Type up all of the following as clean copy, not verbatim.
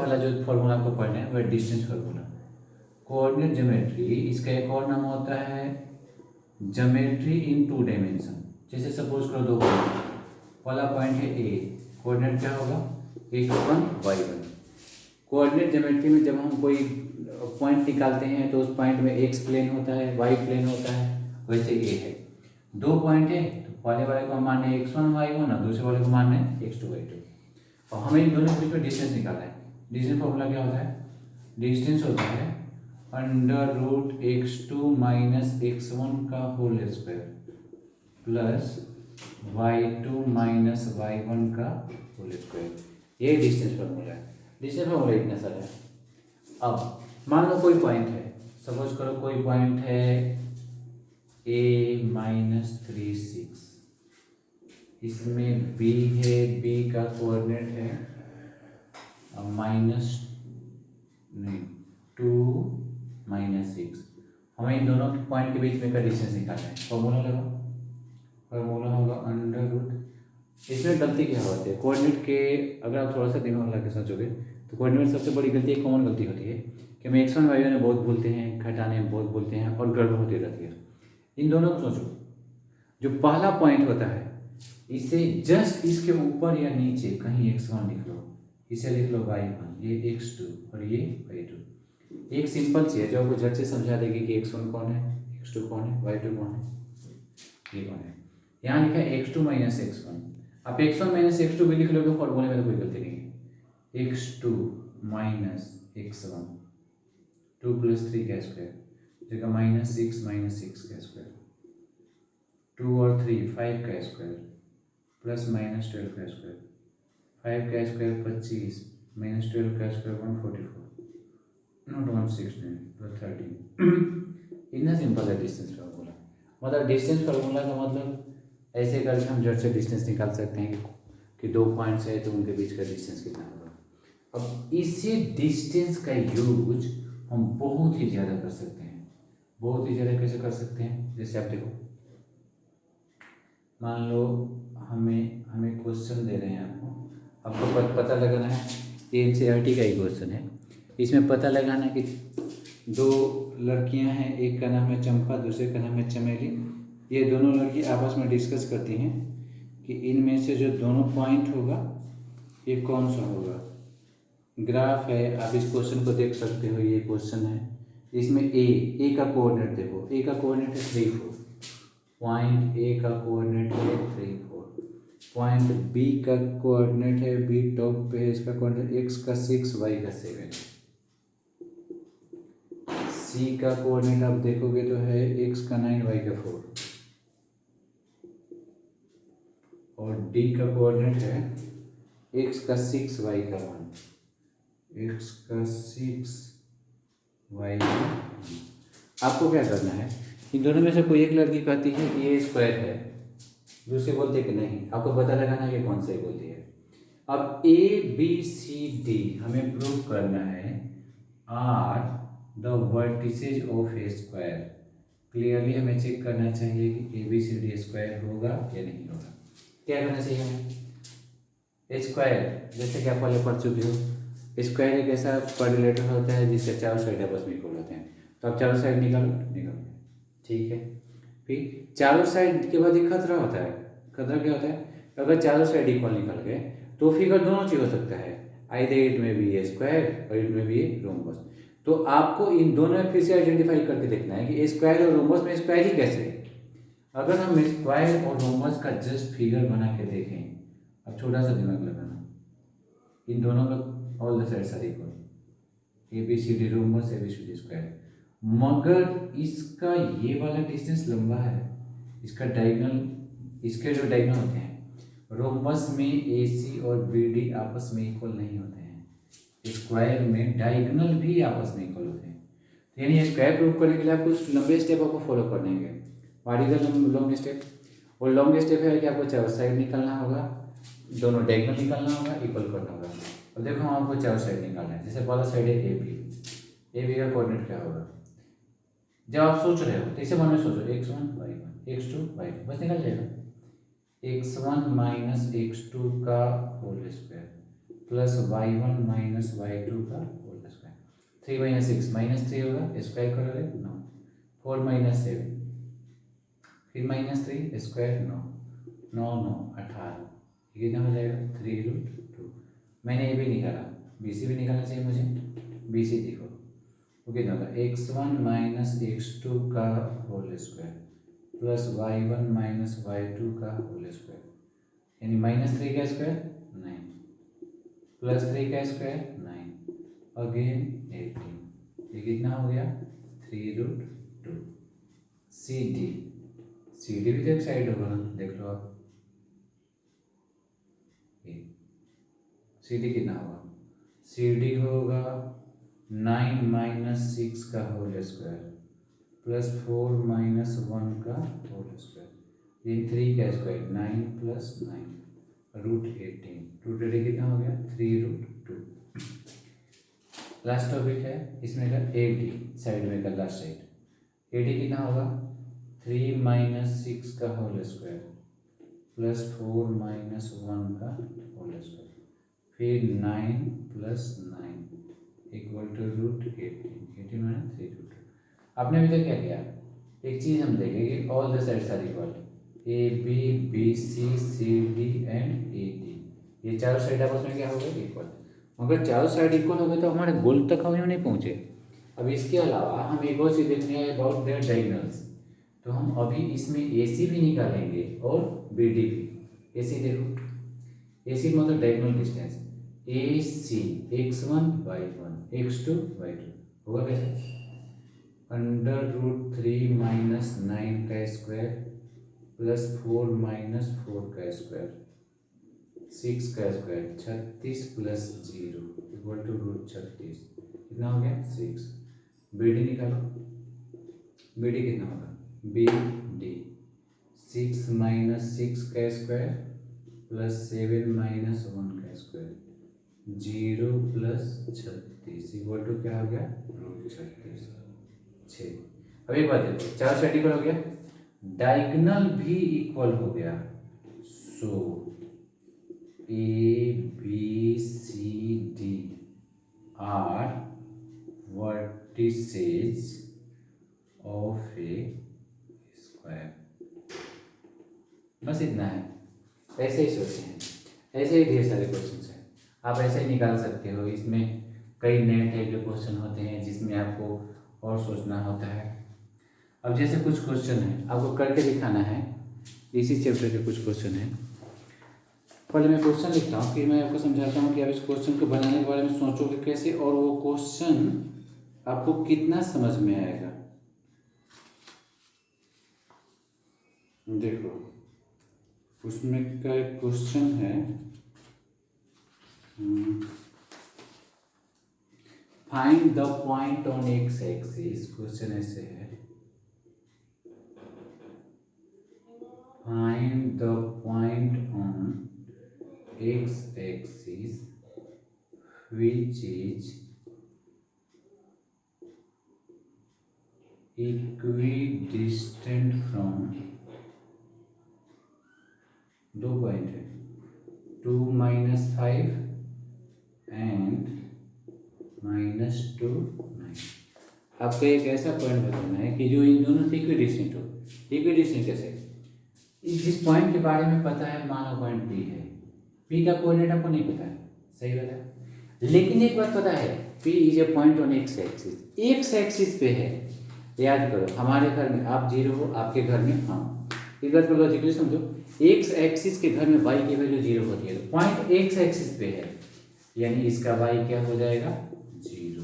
वाला जो फॉर्मूला आपको पढ़ना है वह डिस्टेंस फार्मूला। कोऑर्डिनेट ज्योमेट्री, इसका एक और नाम होता है ज्योमेट्री इन 2 डायमेंशन। जैसे सपोज करो 2 पॉइंट, पहला पॉइंट है ए, कोऑर्डिनेट क्या होगा x1 y1। कोऑर्डिनेट ज्योमेट्री में जब हम कोई पॉइंट निकालते हैं तो उस पॉइंट में x प्लेन होता है, y प्लेन होता है, वैसे ए है 2 पॉइंट है तो पहले वाले को हम मान रहे x1 y1 और दूसरे वाले को मान रहे हैं x2 y2। और हमें इन दोनों के बीच में डिस्टेंस निकालना है। डिस्टेंस फॉर्मूला क्या होता है, डिस्टेंस होता है √x2 माइनस x1 का whole square plus y2 minus y1 का होल स्क्वायर। ये डिस्टेंस फार्मूला है। डिस्टेंस फार्मूला इतना सारा है। अब मान लो कोई पॉइंट है, सपोज करो कोई पॉइंट है a माइनस 3 6, इसमें b है, b का कोऑर्डिनेट है माइनस 2 माइनस 6। हमें इन दोनों पॉइंट के बीच में का डिस्टेंस निकालना है। फॉर्मूला लगाओ, फॉर्मूला होगा √। इसमें गलती क्या होती है कोऑर्डिनेट के, अगर आप थोड़ा सा दिमाग लगा के सोचोगे तो कोऑर्डिनेट में सबसे बड़ी गलती, एक कॉमन गलती होती है कि हम x1 y1 में बहुत भूलते हैं, घटाने में बहुत भूलते हैं और गड़बड़ होती रहती है। इन दोनों को सोचो, जो पहला पॉइंट होता है इसे जस्ट इसके ऊपर या नीचे कहीं x1 लिख लो, इसे लिख लो y1, ये x2 और ये y2। एक सिंपल चीज़ है जो आपको झट से समझा देगी कि x1 कौन है, x2 कौन है, y2 कौन है, ये कौन है। यहाँ लिखा है x2 माइनस x1। आप x1 माइनस x2 भी लिख लोगे फॉर्मूले में तो कोई गलती नहीं है। x2 माइनस x1, 2 प्लस 3 का स्क्वायर जगह माइनस 6 माइनस 6 का स्क्वायर, 2 और 3 5 का स्क्वायर प्लस माइनस 12 का स्क्वायर, 5 का स्क्वायर 25 माइनस 12 का स्क्वायर 144, नॉट 116 बट 13। इतना सिंपल है डिस्टेंस फार्मूला। मतलब डिस्टेंस फार्मूला का मतलब ऐसे करके हम झट से डिस्टेंस निकाल सकते हैं कि 2 पॉइंट्स है तो उनके बीच का डिस्टेंस कितना होगा। अब इसी डिस्टेंस का यूज हम बहुत ही ज़्यादा कर सकते हैं। बहुत ही ज़्यादा कैसे कर सकते हैं, जैसे आप देखो, मान लो हमें क्वेश्चन दे रहे हैं, आपको पता लगाना है, ये NCERT का ही क्वेश्चन है। इसमें पता लगाना है कि 2 लड़कियां हैं, एक का नाम है चंपा, दूसरे का नाम है चमेली। ये दोनों लड़की आपस में डिस्कस करती हैं कि इनमें से जो दोनों पॉइंट होगा ये कौन सा होगा। ग्राफ है, आप इस क्वेश्चन को देख सकते हो, ये क्वेश्चन है। इसमें ए का कोऑर्डिनेट देखो, ए का कोऑर्डिनेट है 3 4, पॉइंट ए का कोऑर्डिनेट है 3 4, पॉइंट बी का कोऑर्डिनेट है, बी टॉप पे है, इसका कोऑर्डिनेट x का 6 y का 7, सी का कोऑर्डिनेट आप देखोगे तो है x का 9 y का 4, और डी का कोऑर्डिनेट है x का 6 y का 1, x का 6 y का 1। आपको क्या करना है, इन दोनों में से कोई एक लड़की कहती है कि ये स्क्वायर है, दूसरे बोलते कि नहीं। आपको पता लगाना है कि कौन सा बोलती है। अब ABCD हमें प्रूव करना है are the vertices of a square. Clearly हमें चेक करना चाहिए कि ABCD स्क्वायर होगा या नहीं होगा। क्या करना चाहिए हमें, स्क्वायर जैसे कि आप पहले पढ़ चुके हो, स्क्वायर एक ऐसा क्वाड्रिलेटरल होता है जिससे चारों साइड आपस में इक्वल होते हैं। तो आप चारों साइड निकालो, ठीक है। फिर चारों साइड के बाद एक खतरा होता है। खतरा क्या होता है, अगर चारों साइड इक्वल निकल गए तो फिगर दोनों चीज हो सकता है, आइदर इट में भी ए स्क्वायर और इट में भी ए रोम्बस। तो आपको इन दोनों में फिर से आइडेंटिफाई करके देखना है कि स्क्वायर और रोम्बस में स्क्वायर ही कैसे है। अगर हम स्क्वायर और रोम्बस का जस्ट फिगर बना के देखें, अब छोटा सा दिमाग लगाना, इन दोनों का all the sides are equal, ABCD rhombus ABCD square, मगर इसका ये वाला डिस्टेंस लंबा है, इसका डायगोनल, इसके जो डायगोनल होते हैं रोम्बस में AC और BD आपस में इक्वल नहीं होते हैं, स्क्वायर में डायगोनल भी आपस में इक्वल होते हैं। तो यानी स्क्वायर प्रूव करने के लिए आपको लंबे स्टेप आपको फॉलो करने होंगे। What is the long step, और लॉन्ग स्टेप है कि आपको चारों साइड निकालना होगा, दोनों डायगोनल निकालना होगा, इक्वल करना होगा। अब देखो हम आपको चारों साइड निकालना है। जैसे पहला साइड है AB का कोऑर्डिनेट क्या होगा, जब आप सोच रहे हो तो इसे मन में सोचो, x1 y1 x2 y2, बस निकल जाएगा। x1 माइनस x2 का whole square plus y1 minus y2 का होल स्क्वायर। 3 माइनस 6 -3 होगा, स्क्वायर करोगे 9। 4 माइनस 7 फिर -3 स्क्वायर 9 9 9 18। ये कितना हो जाएगा 3√2। मैंने ये भी निकाला, BC भी निकालना चाहिए मुझे। BC देखो वो कितना होगा x1 माइनस x2 का whole square plus y1 minus y2 का होल स्क्वायर, यानी -3 का स्क्वायर 9 प्लस 3 का स्क्वायर 9 अगेन 18। ये कितना हो गया 3√2। CD भी तो एक साइड होगा, देख लो आप। CD कितना होगा, CD होगा 9 माइनस 6 का होल स्क्वायर प्लस 4 माइनस 1 का होल स्क्वायर, ये 3 का स्क्वायर 9 प्लस 9 √18 कितना हो गया 3√2। लास्ट टॉपिक है इसमें का AD, साइड में का लास्ट साइड। AD कितना होगा 3 माइनस 6 का होल स्क्वायर प्लस 4 माइनस 1 का होल स्क्वायर, फिर 9 प्लस 9 इक्वल टू √18। 18 माइनस 3√2। आपने अभी तक क्या किया, एक चीज़ हम देखेंगे, all the sides are equal, AB BC CD and AD, ये चारों साइड आपस में क्या हो गए इक्वल। मगर चारों साइड इक्वल हो गए तो हमारे गोल तक हम नहीं पहुँचे। अब इसके अलावा हम एक और चीज़ देखने हैं अबाउट देयर डायगोनल्स, तो हम अभी इसमें AC भी निकालेंगे और BD भी। AC देखो, AC मतलब diagonal distance, AC x1 y1 x2 y2 होगा कैसे, √3 माइनस 9 का स्क्वायर प्लस 4 माइनस 4 का स्क्वायर 6 का स्क्वायर 36 प्लस 0 इक्वल टू √36। कितना हो गया 6। BD निकालो, BD कितना होगा BD 6 माइनस 6 का स्क्वायर प्लस 7 माइनस 1 का स्क्वायर 0 प्लस 36 इक्वल टू क्या हो गया √36 6। अब एक बात देखो, चार साइड इक्वल हो गया, डायगोनल भी इक्वल हो गया। So ABCD are vertices of a square. बस इतना है, ऐसे ही सोचते हैं, ऐसे ही ढेर सारे क्वेश्चन हैं, आप ऐसे ही निकाल सकते हो। इसमें कई नए टाइप के क्वेश्चन होते हैं जिसमें आपको और सोचना होता है। अब जैसे कुछ क्वेश्चन है आपको करके दिखाना है, इसी चैप्टर के कुछ क्वेश्चन है। पहले मैं क्वेश्चन लिखता हूँ, फिर मैं आपको समझाता हूँ कि आप इस क्वेश्चन को बनाने के बारे में सोचोगे कैसे और वो क्वेश्चन आपको कितना समझ में आएगा। देखो उसमें का एक क्वेश्चन है, find the point on x axis. Question ऐसे है, find the point on x axis which is equidistant from, दो पॉइंट है 2 माइनस 5 एंड -2 9। आपको एक ऐसा पॉइंट बताना है कि जो इन दोनों से इक्विडिस्टेंट हो। इक्विडिस्टेंट कैसे, जिस पॉइंट के बारे में पता है, मानो पॉइंट P है, P का कोऑर्डिनेट आपको नहीं पता है, सही बात है, लेकिन एक बात पता है P is a point on x axis. X axis पे है, याद करो, हमारे घर में आप 0 हो, आपके घर में हम, इस बात को लॉजिकली समझो, एक्स एक्सिस के घर में y की वैल्यू 0 होती है, तो पॉइंट एक्स एक्सिस पे है, यानी इसका y क्या हो जाएगा 0,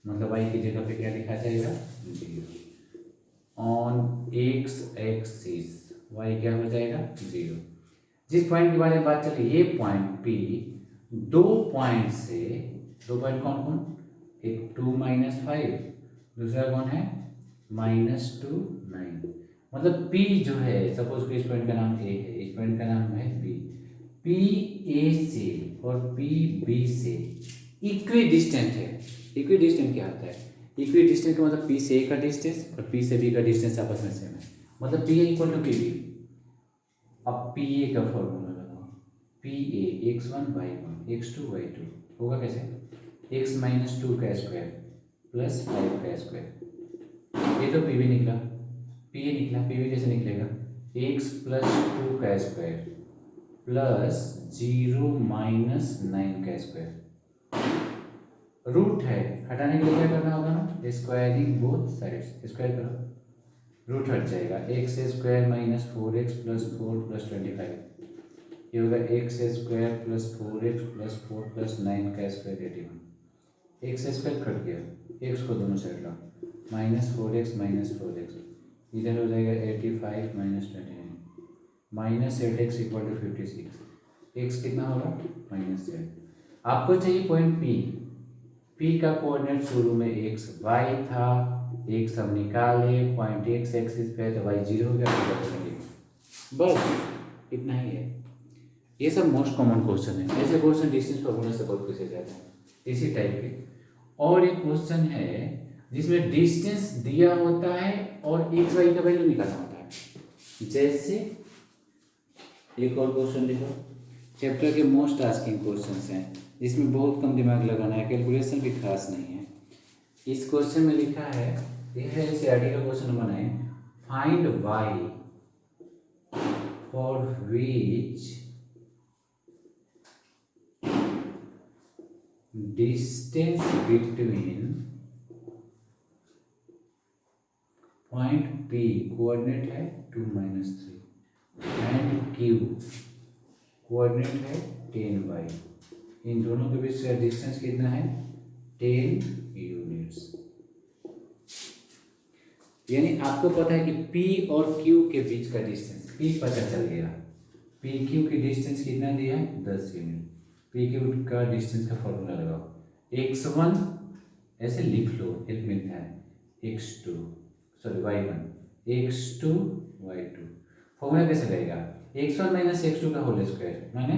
मतलब y की जगह पे क्या लिखा जाएगा 0। ऑन एक्स एक्सिस y क्या हो जाएगा 0। जिस पॉइंट के बारे में बात चल रही है, ये पॉइंट P, दो पॉइंट से, दो पॉइंट कौन कौन, एक 2 माइनस 5, दूसरा कौन है -2 9, मतलब P जो है, सपोज इस पॉइंट का नाम A है, इस पॉइंट का नाम है B, P A से और P B से इक्विडिस्टेंट है। इक्विडिस्टेंट क्या होता है, इक्विडिस्टेंट का मतलब P से A का डिस्टेंस और P से B का डिस्टेंस आपस में सेम है, मतलब P A equal to P B। अब P A का फॉर्मूला लगाओ, P A x1 y1 x2 y2 होगा कैसे, x माइनस 2 का स्क्वायर प्लस 5 का स्क्वायर, ये तो पी बी निकला, पी ए निकला, पी बी कैसे निकलेगा, x प्लस 2 का स्क्वायर प्लस 0 माइनस 9 का स्क्वायर, रूट है हटाने के लिए क्या करना होगा ना, स्क्वायरिंग बोथ साइड्स, स्क्वायर करो, रूट हट जाएगा, x square minus 4x plus 4 plus 25, ये होगा x square plus 4x plus 4 plus 9 का स्क्वायर 81, एक्स स्क्वायर कट गया, एक्स को दोनों साइड लो, माइनस 4x माइनस 4x, इधर हो जाएगा 85 minus 29, minus 8x equal to 56, x कितना होगा माइनस 8, आपको चाहिए पॉइंट पी का कोऑर्डिनेट शुरू में एक्स वाई था, एक्स हम निकाले, पॉइंट एक्स एक्सिस पे तो वाई 0 हो गया, बस इतना ही है। ये सब मोस्ट कॉमन क्वेश्चन है, ऐसे क्वेश्चन डिस्टेंस फॉर्मूला से बहुत पूछे जाते हैं इसी टाइप के। और एक क्वेश्चन है जिसमें डिस्टेंस दिया होता है और एक्स वाई का वैल्यू निकालना होता है, जैसे एक और क्वेश्चन देखो, चैप्टर के मोस्ट आस्किंग क्वेश्चंस हैं जिसमें बहुत कम दिमाग लगाना है, कैलकुलेशन भी खास नहीं है। इस क्वेश्चन में लिखा है, यह है सीआरटी का question number 9, find y for which distance between point P coordinate है 2 माइनस 3 एंड Q कोऑर्डिनेट है 10y, इन दोनों के बीच का डिस्टेंस कितना है 10 यूनिट्स। यानी आपको पता है कि P और Q के बीच का डिस्टेंस, P पता चल गया, P Q की डिस्टेंस कितना दिया है 10 यूनिट, P Q का डिस्टेंस का फॉर्मूला लगाओ, x1 ऐसे लिख लो, एक मिलता है x2 sorry y1 x2 y2, formula कैसे लगेगा, x1 माइनस x2 का होल स्क्वायर माने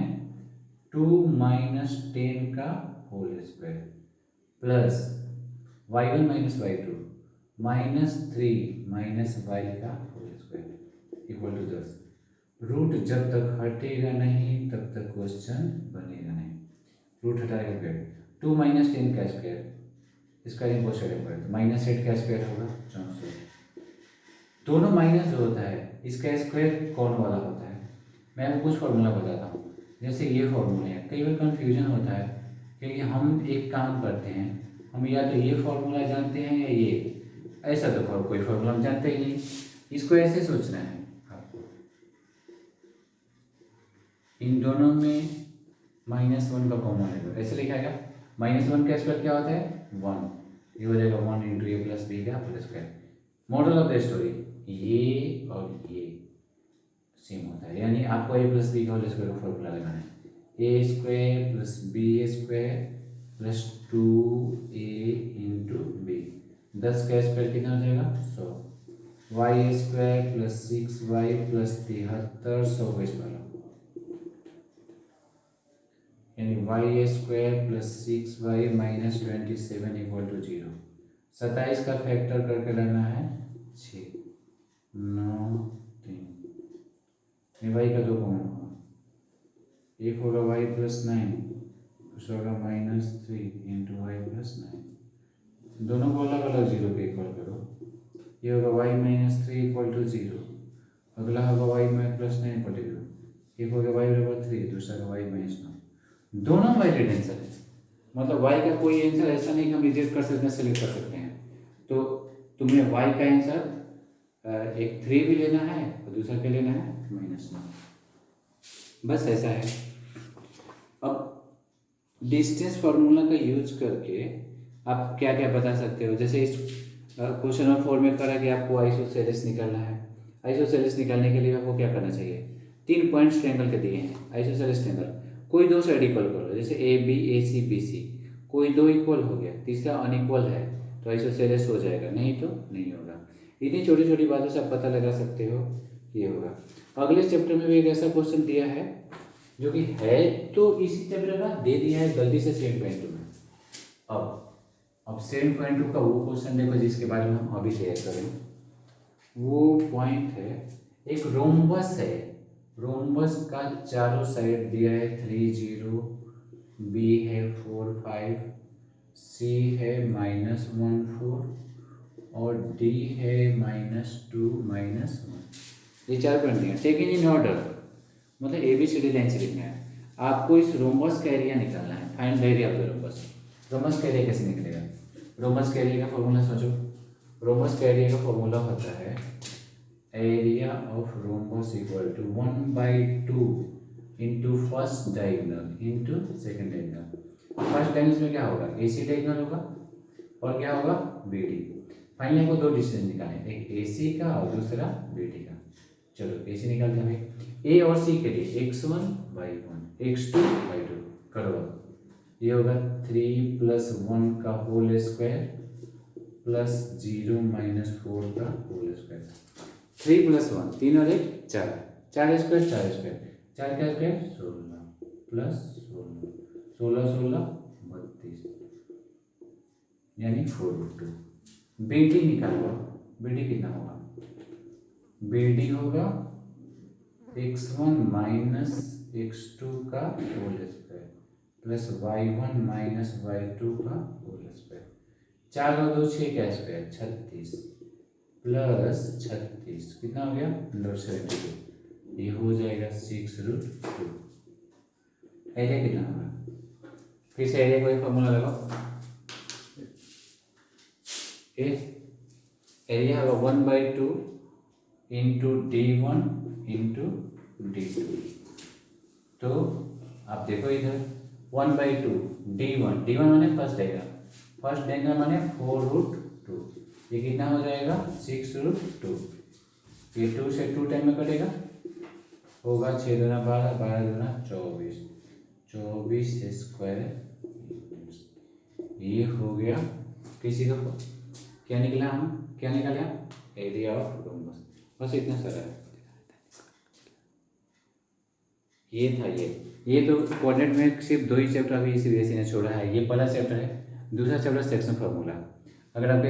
2 माइनस 10 का whole square plus y1 minus y2 minus 3 minus y का whole square equal to 10, root जब तक हटेगा नहीं तब तक क्वेश्चन बनेगा नहीं, रूट हटाएगा फिर 2 माइनस 10 का स्क्वायर, इसका इम्पोर्ट माइनस 8 का स्क्वायर होगा 64, दोनों माइनस जो होता है इसका स्क्वायर कौन वाला होता है, मैं आपको कुछ फॉर्मूला बताता हूँ, जैसे ये फॉर्मूले हैं, कई बार कन्फ्यूजन होता है क्योंकि हम एक काम करते हैं, हम या तो ये फॉर्मूला जानते हैं या ये, ऐसा तो कोई फॉर्मूला हम जानते ही नहीं, इसको ऐसे सोचना है आपको, इन दोनों में -1 का कॉमन है, ऐसे लिखा जाएगा, -1 का स्क्वायर क्या होता है 1, ये हो जाएगा 1 इंटू ए प्लस बी का whole square. Moral of the story, ये और ये सेम होता है, यानी आपको ए प्लस बी का होल स्क्वायर का फॉर्मूला लगाना है, A square plus B square plus 2a into B, 10 का स्क्वायर कितना हो जाएगा 100, Y square plus 6y plus 73 100 का स्क्वायर, यानी y square plus 6y minus 27 equal to 0, 27 का फैक्टर करके लेना है 6 9 3, वाई का 2 कॉमन होगा, एक होगा वाई प्लस 9, दूसरा होगा -3 इंटू वाई प्लस 9, दोनों को अलग अलग 0 पे इक्वल करो, ये होगा वाई माइनस 3 इक्वल टू 0, अगला होगा वाई प्लस 9 इक्वल टू 0, एक होगा वाई बराबर 3, दूसरा का वाई माइनस 9, दोनों वाइडेड आंसर है, मतलब y का कोई आंसर ऐसा नहीं कि हम रिजेक्ट कर सकते हैं, सेलेक्ट कर सकते हैं, तो तुम्हें y का आंसर एक 3 भी लेना है और दूसरा क्या लेना है -9, बस ऐसा है। अब डिस्टेंस फार्मूला का यूज करके आप क्या क्या बता सकते हो, जैसे इस क्वेश्चन नंबर 4 में करा कि आपको आइसोसेलेस निकालना है, आइसोसेलेस निकालने के लिए आपको क्या करना चाहिए, 3 पॉइंट्स ट्रायंगल के दिए हैं, आइसोसेलेस ट्रायंगल, कोई 2 साइड इक्वल करो, जैसे A B A C B C, कोई 2 इक्वल हो गया, तीसरा अनइक्वल है तो आइसोसेलेस हो जाएगा, नहीं तो नहीं होगा, इतनी छोटी छोटी बातों से आप पता लगा सकते हो ये होगा। अगले चैप्टर में भी एक ऐसा क्वेश्चन दिया है जो कि है तो इसी चैप्टर का दे दिया है गलती से 7.2 में, अब 7.2 का वो क्वेश्चन देखो जिसके बारे में हम अभी तैयार करें, वो पॉइंट है एक रोम्बस है, रोम्बस का चारों साइड दिया है 3 0, बी है 4 5, सी है -1 4 और डी है -2 -1। ये 4 पॉइंट दिए, टेकन इन ऑर्डर, मतलब ABCD लाइन से लिखना है। आपको इस रोम्बस का एरिया निकालना है, find the area of the rhombus. Rhombus का एरिया कैसे निकलेगा? रोम्बस के एरिया का फॉर्मूला सोचो। रोम्बस के एरिया का फॉर्मूला होता है area of rhombus equal to 1/2 into first diagonal into second diagonal. First diagonal में क्या होगा? AC डायगोनल होगा और क्या होगा? BD। फाइनली हमको दो डिस्टेंस निकालने, एक AC का और दूसरा BD का। चलो AC निकालते हैं भाई। A और C के लिए x1 y1 x2 y2 करो। ये होगा 3 + 1 का होल स्क्वायर प्लस 0 - 4 का होल स्क्वायर। 3 + 1 3 और 1 4, 4 स्क्वायर 4 स्क्वायर, 4 का स्क्वायर 16 प्लस 16 16 16 32 यानी 4√2। BD निकालो। BD कितना होगा? BD होगा x1 - x2 का whole square plus y1 - y2 का होल स्क्वायर। 4 और 2 6 का स्क्वायर 36 प्लस 36 कितना हो गया? 172। ये हो जाएगा 6√2। एरिया कितना होगा? फिर से एरिया को फॉर्मूला लगाओ। एरिया होगा 1/2 इंटू D1 इंटू D2। तो आप देखो इधर 1/2 D1 माने फर्स्ट डायगोनल माने 4√2। ये कितना हो जाएगा? 6√2। ये 2 से 2 टाइम में कटेगा, होगा 6 दूना 12 12 दूना 24 24 स्क्वायर। ये हो गया किसी का क्या निकला? हम क्या निकाला? Area of rhombus. बस इतना सारा है। ये था ये तो कोऑर्डिनेट में सिर्फ 2 ही चैप्टर अभी इसी वजह से छोड़ा है। ये पहला चैप्टर है, दूसरा चैप्टर सेक्शन फार्मूला। अगर आपके